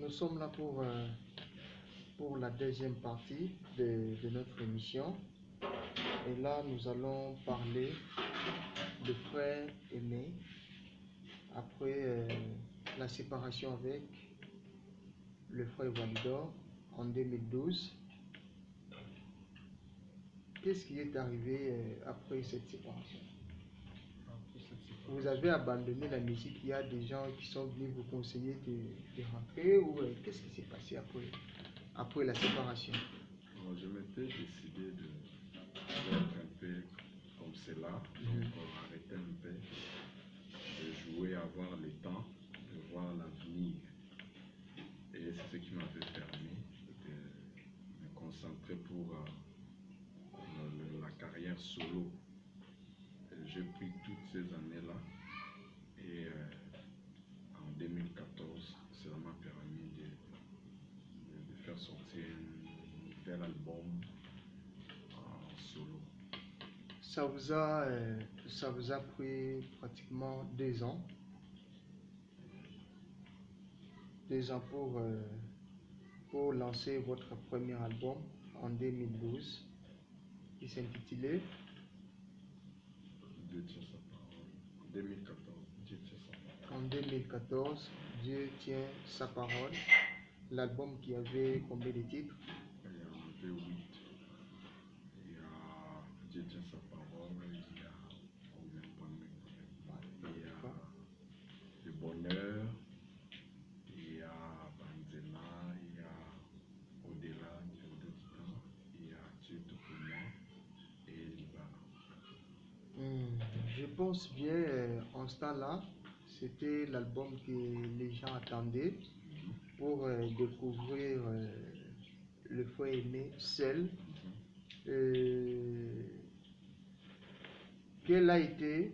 nous sommes là pour la deuxième partie de notre émission. Et là, nous allons parler de frère aimé après la séparation avec le frère Walidor en 2012. Qu'est-ce qui est arrivé après cette séparation? Vous avez abandonné la musique, il y a des gens qui sont venus vous conseiller de rentrer ou qu'est-ce qui s'est passé après la séparation? Bon, je m'étais décidé de faire un peu comme cela, donc arrêter un peu de jouer, avoir le temps de voir l'avenir. Et c'est ce qui m'avait permis de me concentrer pour la carrière solo. J'ai pris toutes ces années-là et en 2014, cela m'a permis de faire sortir un nouvel album en solo. Ça vous a pris pratiquement 2 ans. 2 ans pour lancer votre premier album en 2012 qui s'intitulait Dieu tient sa parole. 2014, Dieu tient sa parole. En 2014, Dieu tient sa parole. L'album qui avait combien de titres? Il y en avait 8. Il y a Dieu tient sa parole, il y a le bonheur, il y a Banzema, il y a Au-delà du temps, il y a Dieu tout pour moi et Liba. Je pense bien, en ce temps-là, c'était l'album que les gens attendaient pour découvrir le frère aimé seul. Quelle a été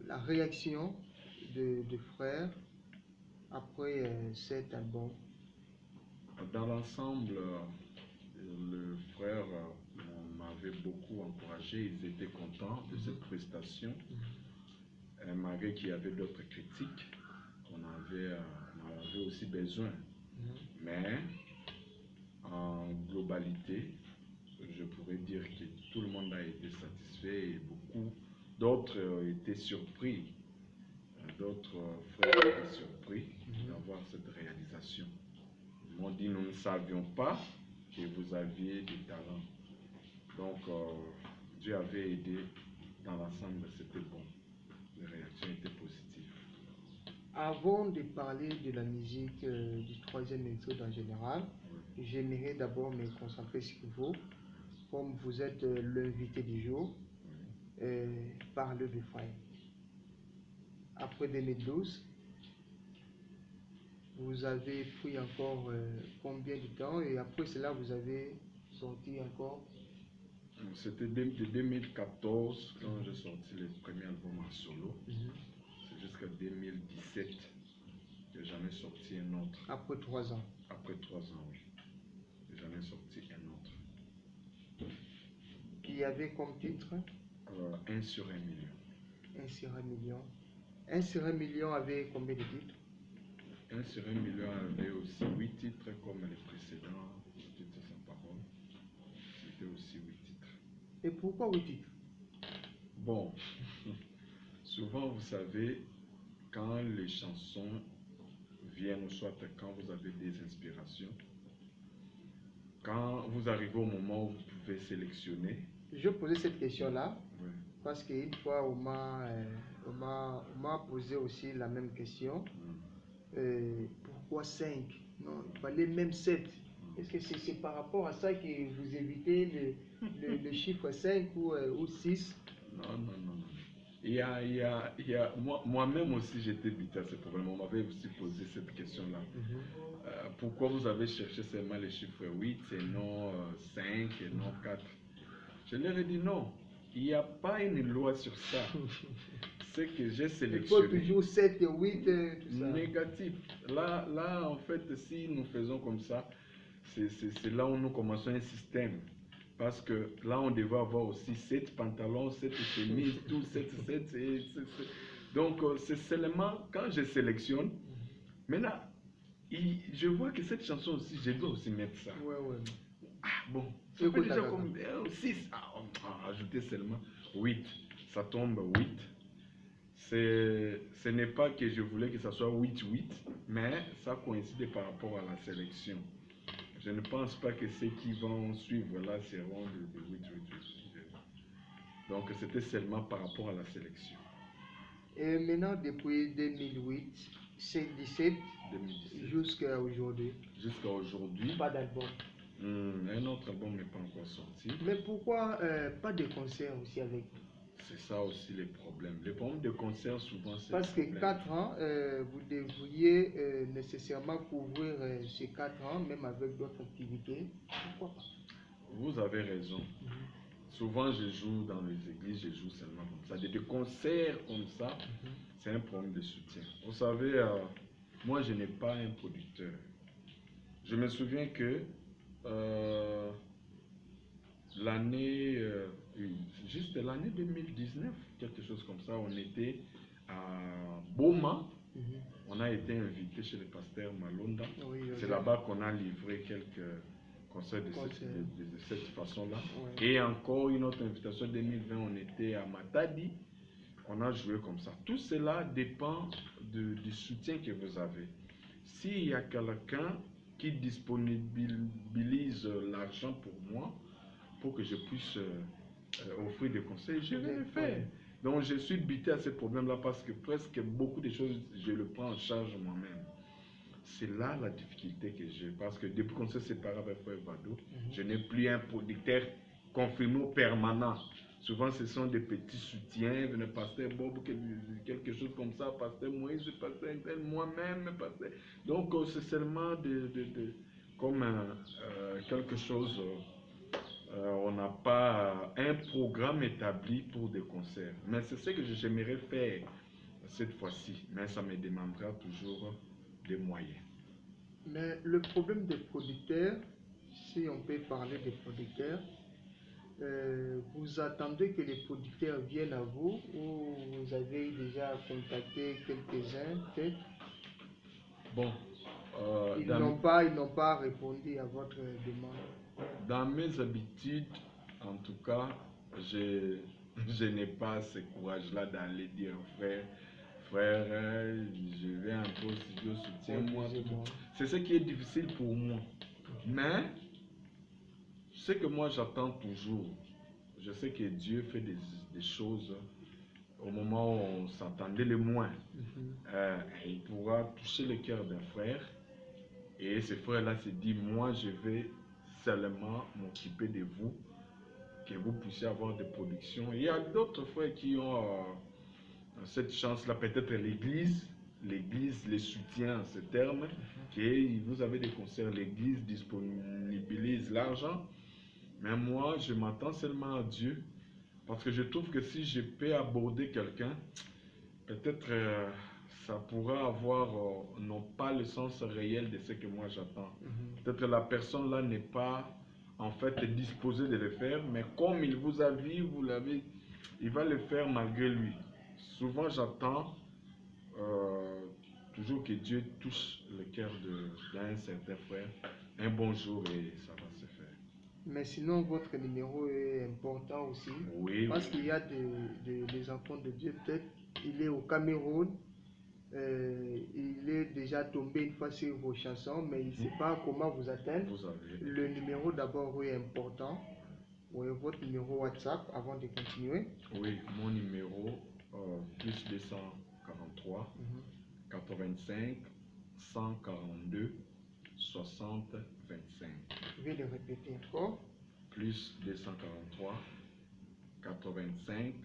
la réaction de frère après cet album? Dans l'ensemble, le frère m'avait beaucoup encouragé, ils étaient contents de cette prestation, malgré qu'il y avait d'autres critiques qu'on avait aussi besoin. Mais en globalité, je pourrais dire que tout le monde a été satisfait et beaucoup d'autres étaient surpris. D'autres frères étaient surpris d'avoir cette réalisation. Ils m'ont dit, nous ne savions pas que vous aviez du talent. Donc, Dieu avait aidé. Dans l'ensemble, c'était bon. Les réactions étaient positives. Avant de parler de la musique du troisième épisode en général, j'aimerais d'abord me concentrer sur vous. Comme vous êtes l'invité du jour, parlez de frère. Après 2012, vous avez pris encore combien de temps et après cela vous avez sorti encore? C'était de 2014 quand j'ai sorti le premier album en solo. C'est jusqu'à 2017 que j'en ai sorti un autre. Après 3 ans? Après 3 ans, oui. J'en ai sorti un autre. Qui avait comme titre? 1 sur 1 million. 1 sur 1 million. 1 sur 1 million avait combien de titres? 1 sur 1 million avait aussi 8 titres comme les précédents. Dieu tient sa parole. C'était aussi 8 titres. Et pourquoi 8 titres? Bon, souvent vous savez, quand les chansons viennent, ou soit quand vous avez des inspirations, quand vous arrivez au moment où vous pouvez sélectionner. Je posais cette question-là parce qu'une fois on m'a posé aussi la même question. Pourquoi 5? Non, il fallait même 7. Est-ce que c'est par rapport à ça que vous évitez le chiffre 5 ou 6? Non. Moi-même aussi j'étais évité à ce problème. On m'avait aussi posé cette question-là. Pourquoi vous avez cherché seulement les chiffres 8 et non 5 et non 4? Je leur ai dit non. Il n'y a pas une loi sur ça. C'est que j'ai sélectionné. Il faut toujours 7 et 8, tout ça. Négatif. Là, en fait, si nous faisons comme ça, c'est là où nous commençons un système. Parce que là, on devait avoir aussi 7 pantalons, 7 chemises, tout 7. Donc, c'est seulement quand je sélectionne. Maintenant, je vois que cette chanson aussi, je dois aussi mettre ça. Ouais, ouais. Bon, ça fait déjà comme 6. On va ajouter seulement 8. Ça tombe 8. Ce n'est pas que je voulais que ça soit 8-8, mais ça coïncide par rapport à la sélection. Je ne pense pas que ceux qui vont suivre là seront de 8-8. Donc c'était seulement par rapport à la sélection. Et maintenant, depuis 2008, c'est 17 jusqu'à aujourd'hui. Jusqu'à aujourd'hui. Pas d'album. Un autre album n'est pas encore sorti. Mais pourquoi pas de concert aussi avec vous? C'est ça aussi les problèmes. Les problèmes de concert, souvent, c'est. Parce que 4 ans, vous devriez nécessairement couvrir ces 4 ans, même avec d'autres activités. Pourquoi pas? Vous avez raison. Souvent, je joue dans les églises, je joue seulement comme ça. Des concerts comme ça, c'est un problème de soutien. Vous savez, moi, je n'ai pas un producteur. Je me souviens que l'année, juste l'année 2019, quelque chose comme ça, on était à Boma. On a été invité chez le pasteur Malonda. Oui, c'est là-bas qu'on a livré quelques concerts de cette façon-là. Oui. Et encore une autre invitation 2020, on était à Matadi. On a joué comme ça. Tout cela dépend du soutien que vous avez. S'il y a quelqu'un qui disponibilise l'argent pour moi, pour que je puisse offrir des conseils, je vais le faire. Donc je suis buté à ce problème-là parce que presque beaucoup de choses, je le prends en charge moi-même. C'est là la difficulté que j'ai, parce que depuis qu'on s'est séparé avec Frère Vado, je n'ai plus un producteur confirmé permanent. Souvent, ce sont des petits soutiens, le pasteur Bob, quelque chose comme ça, pasteur Moïse, pasteur Intel, moi-même, pasteur. Donc, c'est seulement comme quelque chose, on n'a pas un programme établi pour des concerts. Mais c'est ce que j'aimerais faire cette fois-ci, mais ça me demandera toujours des moyens. Mais le problème des producteurs, si on peut parler des producteurs, vous attendez que les producteurs viennent à vous ou vous avez déjà contacté quelques-uns peut-être? Bon, ils n'ont pas répondu à votre demande. Dans mes habitudes, en tout cas, je n'ai pas ce courage-là d'aller dire frère, je vais un peu au studio, soutiens-moi. C'est ce qui est difficile pour moi. Mais ce que moi j'attends toujours, je sais que Dieu fait des choses au moment où on s'attendait le moins. Il pourra toucher le cœur d'un frère et ce frère-là se dit, moi je vais seulement m'occuper de vous, que vous puissiez avoir des productions. Il y a d'autres frères qui ont cette chance-là, peut-être l'église les soutient en ces termes, que vous avez des concerts, l'église disponibilise l'argent, mais moi je m'attends seulement à Dieu, parce que je trouve que si je peux aborder quelqu'un, peut-être ça pourra avoir non pas le sens réel de ce que moi j'attends. Peut-être la personne là n'est pas en fait disposée de le faire, mais comme il vous a vu, vous l'avez, il va le faire malgré lui. Souvent j'attends toujours que Dieu touche le cœur d'un certain frère un bon jour et ça va se faire. Mais sinon, votre numéro est important aussi. Oui. Parce qu'il y a des enfants de Dieu, peut-être il est au Cameroun, il est déjà tombé une fois sur vos chansons, mais il ne sait pas comment vous atteindre. Vous avez. Le numéro d'abord est important. Oui, votre numéro WhatsApp avant de continuer. Oui, mon numéro plus 243 85 142 60 25. Je vais le répéter encore. Plus 243 85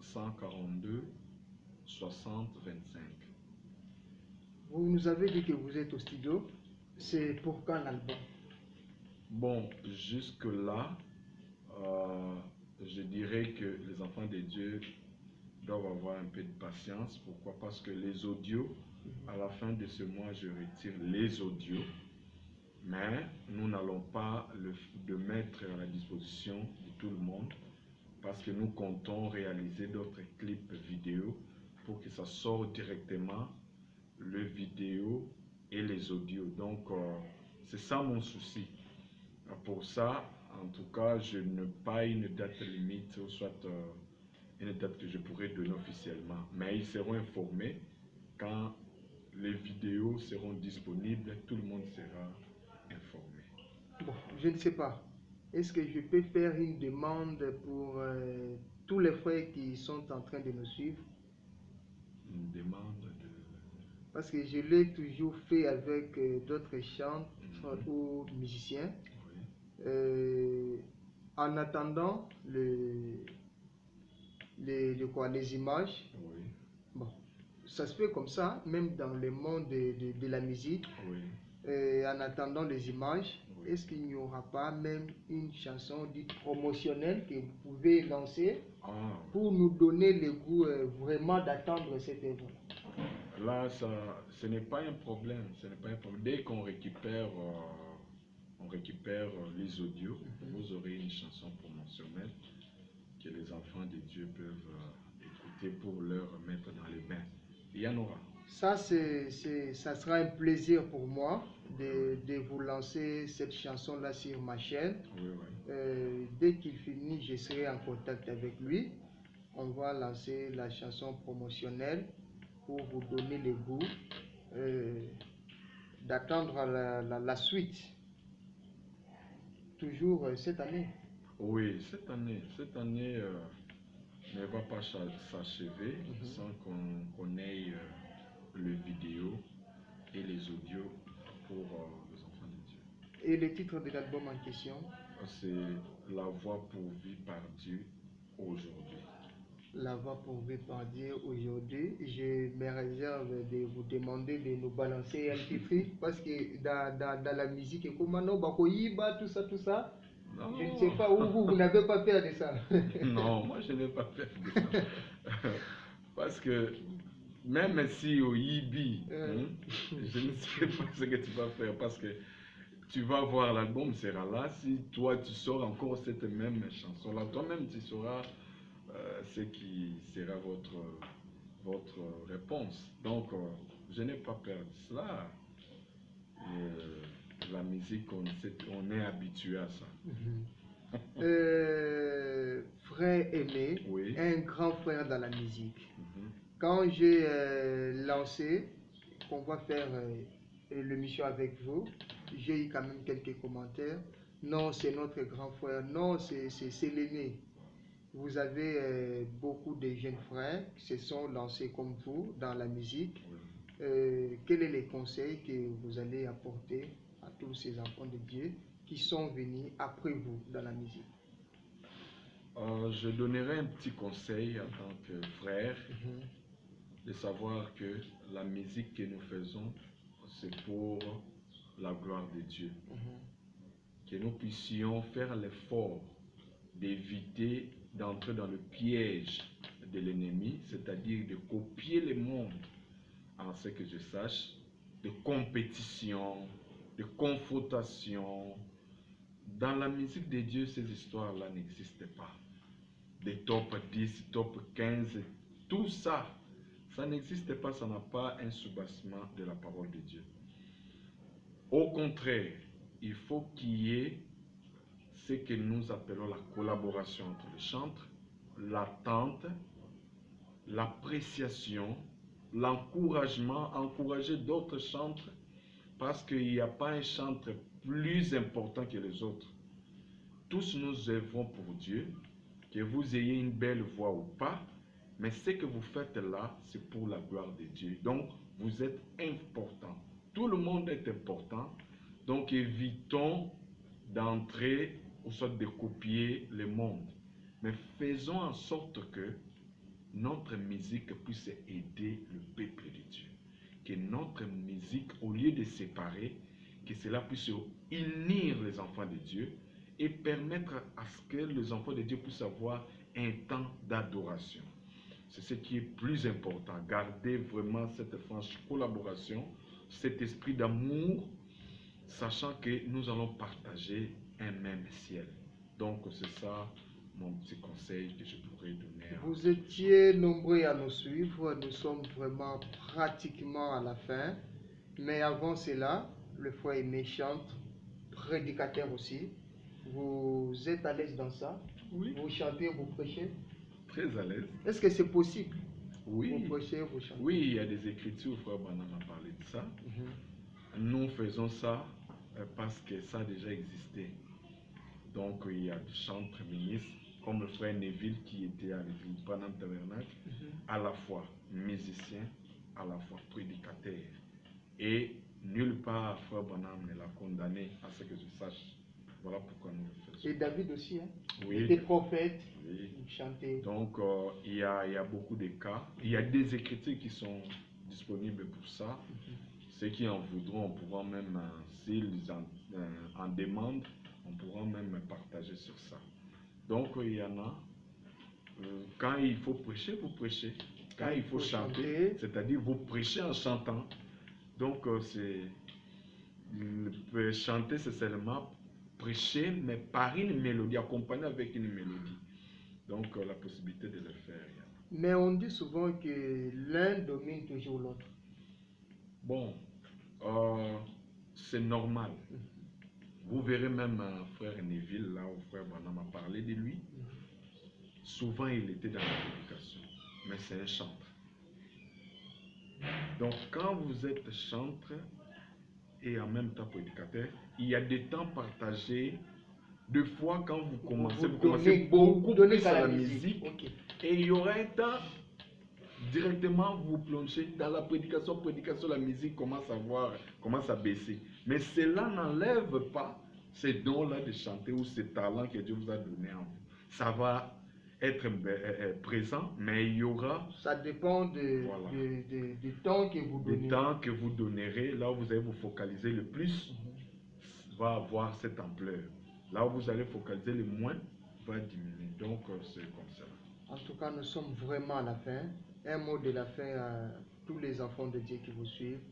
142 60 25. Vous nous avez dit que vous êtes au studio. C'est pour quand l'album? Bon, jusque-là, je dirais que les enfants de Dieu doivent avoir un peu de patience. Pourquoi? Parce que les audios, à la fin de ce mois, je retire les audios. Mais nous n'allons pas le mettre à la disposition de tout le monde parce que nous comptons réaliser d'autres clips vidéo pour que ça sorte directement le vidéo et les audios. Donc, c'est ça mon souci. Pour ça, en tout cas, je n'ai pas une date limite, ou soit une date que je pourrais donner officiellement. Mais ils seront informés quand les vidéos seront disponibles, tout le monde sera informé. Bon, je ne sais pas. Est-ce que je peux faire une demande pour tous les frères qui sont en train de nous suivre? Une demande de... Parce que je l'ai toujours fait avec d'autres chanteurs ou musiciens. Oui. En attendant les images, Oui. bon, ça se fait comme ça, même dans le monde de la musique. Oui. En attendant les images, Oui. est-ce qu'il n'y aura pas même une chanson dite promotionnelle que vous pouvez lancer pour nous donner le goût vraiment d'attendre cette œuvre? Là, ce n'est pas un problème. Dès qu'on récupère, les audios, vous aurez une chanson promotionnelle que les enfants de Dieu peuvent écouter pour leur mettre dans les bains. Il y en aura. Ça sera un plaisir pour moi de vous lancer cette chanson-là sur ma chaîne. Oui, oui. Dès qu'il finit, je serai en contact avec lui. On va lancer la chanson promotionnelle pour vous donner le goût d'attendre la suite. Toujours cette année. Oui, cette année ne va pas s'achever sans qu'on ait le vidéo et les audios pour les enfants de Dieu. Et le titre de l'album en question? C'est La voix pourvue par Dieu aujourd'hui. La voix pourvue par Dieu aujourd'hui. Je me réserve de vous demander de nous balancer un titre parce que dans la musique, comme tout ça. Non. Je ne sais pas où vous n'avez pas peur de ça. Non, moi je n'ai pas peur de ça. Parce que même si au Yibi, je ne sais pas ce que tu vas faire parce que tu vas voir l'album sera là. Si toi tu sors encore cette même chanson là, toi-même tu sauras ce qui sera votre réponse. Donc je n'ai pas peur de cela. La musique, on est habitué à ça. Frère aimé, Oui. un grand frère dans la musique. Quand j'ai lancé qu'on va faire l'émission avec vous, j'ai eu quand même quelques commentaires. Non, c'est notre grand frère. Non, c'est l'aîné. Vous avez beaucoup de jeunes frères qui se sont lancés comme vous dans la musique. Quels sont les conseils que vous allez apporter à tous ces enfants de Dieu qui sont venus après vous dans la musique? Je donnerai un petit conseil en tant que frère, de savoir que la musique que nous faisons, c'est pour la gloire de Dieu. Que nous puissions faire l'effort d'éviter d'entrer dans le piège de l'ennemi, c'est-à-dire de copier le monde, en ce que je sache, de compétition, de confrontation. Dans la musique de Dieu, ces histoires-là n'existent pas. Des top 10, top 15, tout ça, ça n'existe pas, ça n'a pas un soubassement de la parole de Dieu. Au contraire, il faut qu'il y ait ce que nous appelons la collaboration entre les chantres, l'attente, l'appréciation, l'encouragement, encourager d'autres chantres, parce qu'il n'y a pas un chantre plus important que les autres. Tous nous œuvrons pour Dieu, que vous ayez une belle voix ou pas, mais ce que vous faites là, c'est pour la gloire de Dieu. Donc, vous êtes important. Tout le monde est important, donc évitons d'entrer ou soit de copier le monde. Mais faisons en sorte que notre musique puisse aider le peuple de Dieu. Que notre musique, au lieu de séparer, que cela puisse unir les enfants de Dieu et permettre à ce que les enfants de Dieu puissent avoir un temps d'adoration. C'est ce qui est plus important. Garder vraiment cette franche collaboration, cet esprit d'amour, sachant que nous allons partager un même ciel. Donc c'est ça mon petit conseil que je pourrais donner. Vous étiez nombreux à nous suivre, nous sommes vraiment pratiquement à la fin. Mais avant cela, le frère Aimé chante, prédicateur aussi. Vous êtes à l'aise dans ça? Oui. Vous chantez, vous prêchez? Très à l'aise. Est-ce que c'est possible? Oui. Vous prêchez, vous chantez? Oui, il y a des écritures, frère Branham a parlé de ça. Nous faisons ça parce que ça a déjà existé. Donc il y a des chantres ministres, comme le frère Neville qui était avec le Branham Tabernacle, à la fois musicien, à la fois prédicateur. Et nulle part, frère Branham ne l'a condamné, à ce que je sache. Voilà pourquoi nous le faisons. Et David aussi, hein? Oui. Il était prophète, Oui. il chantait. Donc il y a beaucoup de cas. Il y a des écritures qui sont disponibles pour ça. Ceux qui en voudront, on pourra même, s'ils en demandent, on pourra même partager sur ça. Donc il y en a. Quand il faut prêcher, vous prêchez. Quand il faut chanter, c'est-à-dire vous prêchez en chantant. Donc chanter, c'est seulement prêcher, mais par une mélodie, accompagné avec une mélodie. Donc la possibilité de le faire. Mais on dit souvent que l'un domine toujours l'autre. Bon, c'est normal. Vous verrez même frère Neville, là où frère Branham a parlé de lui. Souvent il était dans la prédication, mais c'est un chantre. Donc quand vous êtes chantre et en même temps prédicateur, il y a des temps partagés. Deux fois quand vous commencez beaucoup plus à la musique. Okay. Et il y aura un temps, directement vous plongez dans la prédication, la musique commence à baisser. Mais cela n'enlève pas ces dons-là de chanter ou ces talents que Dieu vous a donnés en vous. Ça va être présent, mais il y aura... Ça dépend du temps que vous donnez. Du temps que vous donnerez, là où vous allez vous focaliser le plus, va avoir cette ampleur. Là où vous allez focaliser le moins, va diminuer. Donc, c'est comme ça. En tout cas, nous sommes vraiment à la fin. Un mot de la fin à tous les enfants de Dieu qui vous suivent.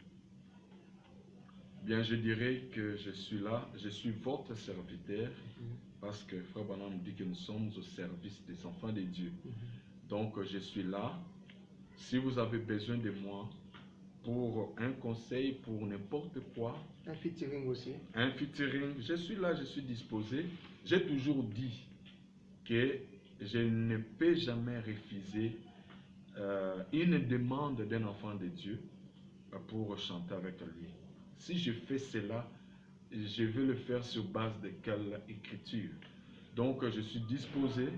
Bien, je dirais que je suis là, je suis votre serviteur, parce que Frère Branham dit que nous sommes au service des enfants de Dieu. Donc, je suis là. Si vous avez besoin de moi pour un conseil, pour n'importe quoi. Un featuring aussi. Un featuring, je suis là, je suis disposé. J'ai toujours dit que je ne peux jamais refuser une demande d'un enfant de Dieu pour chanter avec lui. Si je fais cela, je vais le faire sur base de quelle écriture. Donc je suis disposé.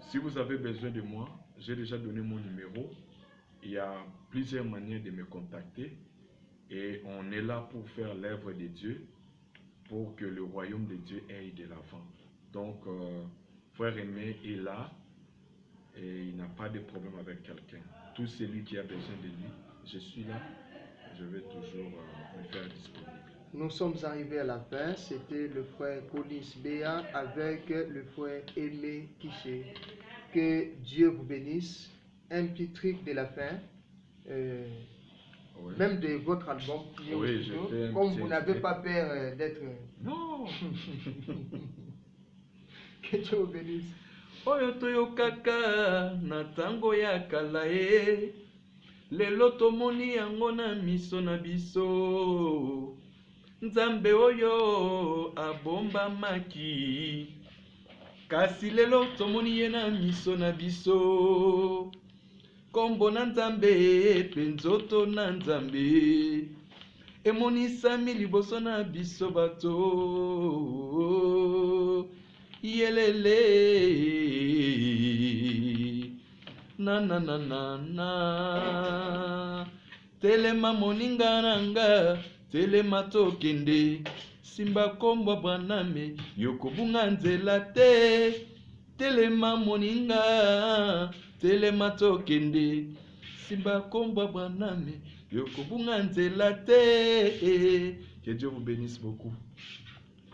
Si vous avez besoin de moi, j'ai déjà donné mon numéro. Il y a plusieurs manières de me contacter. Et on est là pour faire l'œuvre de Dieu, pour que le royaume de Dieu aille de l'avant. Donc, frère Aimé est là et il n'a pas de problème avec quelqu'un. Tout celui qui a besoin de lui, je suis là, je vais toujours me faire disponible. Nous sommes arrivés à la fin. C'était le frère Collins Béa avec le frère Aimé Kiché. Que Dieu vous bénisse. Un petit truc de la fin. Oui. Même de votre album, oui, comme vous n'avez pas peur d'être... Non. Que Dieu vous bénisse. Oyo toyokaka na tango ya kala e lelo tomoni yango na miso na biso Nzambe oyo abombamaki kasi lelo tomoni ye na miso na biso Kombo na Nzambe pe nzoto na Nzambe emonisami liboso na biso bato yelele na na na na na telema moninga nanga telema tokende simba kombo Branham yokobunga nzela te telema moninga telema tokende simba kombo Branham yokobunga nzela te. Que Dieu vous bénisse beaucoup.